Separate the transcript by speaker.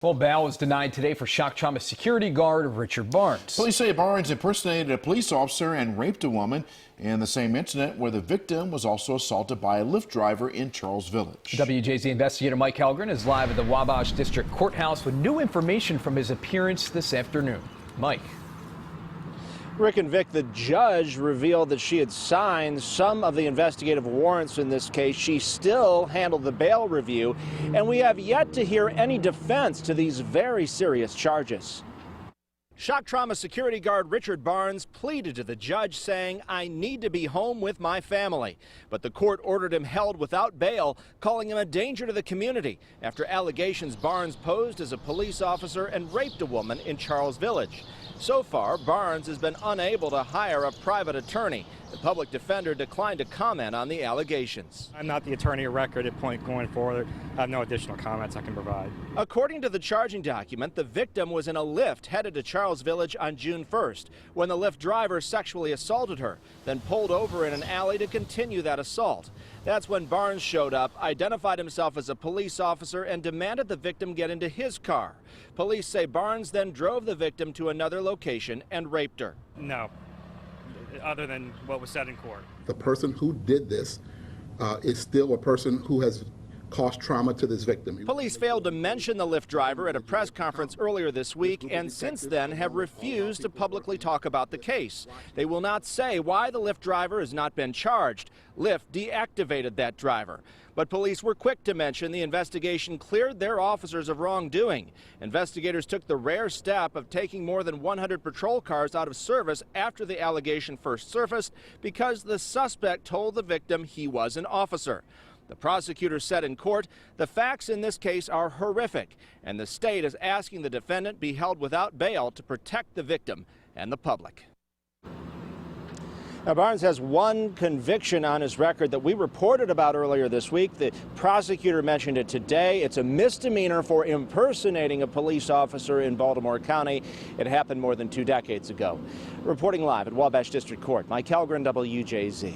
Speaker 1: Well, bail was denied today for shock trauma security guard Richard Barnes.
Speaker 2: Police say Barnes impersonated a police officer and raped a woman in the same incident where the victim was also assaulted by a Lyft driver in Charles Village.
Speaker 1: WJZ investigator Mike Helgren is live at the Wabash District Courthouse with new information from his appearance this afternoon. Mike.
Speaker 3: Rick and Vic, the judge revealed that she had signed some of the investigative warrants in this case. She still handled the bail review, and we have yet to hear any defense to these very serious charges. Shock trauma security guard Richard Barnes pleaded to the judge, saying, "I need to be home with my family." But the court ordered him held without bail, calling him a danger to the community after allegations Barnes posed as a police officer and raped a woman in Charles Village. So far, Barnes has been unable to hire a private attorney. The public defender declined to comment on the allegations.
Speaker 4: I'm not the attorney of record at point going forward. I have no additional comments I can provide.
Speaker 3: According to the charging document, the victim was in a Lyft headed to Charles Village on June 1st when the Lyft driver sexually assaulted her, then pulled over in an alley to continue that assault. That's when Barnes showed up, identified himself as a police officer, and demanded the victim get into his car. Police say Barnes then drove the victim to another location and raped her.
Speaker 4: No, other than what was said in court.
Speaker 5: The person who did this is still a person who has caused trauma to this victim.
Speaker 3: Police failed to mention the Lyft driver at a press conference earlier this week, and since then have refused to publicly talk about the case. They will not say why the Lyft driver has not been charged. Lyft deactivated that driver. But police were quick to mention the investigation cleared their officers of wrongdoing. Investigators took the rare step of taking more than 100 patrol cars out of service after the allegation first surfaced because the suspect told the victim he was an officer. The prosecutor said in court, the facts in this case are horrific, and the state is asking the defendant be held without bail to protect the victim and the public. Now, Barnes has one conviction on his record that we reported about earlier this week. The prosecutor mentioned it today. It's a misdemeanor for impersonating a police officer in Baltimore County. It happened more than 2 decades ago. Reporting live at Wabash District Court, Mike Helgren, WJZ.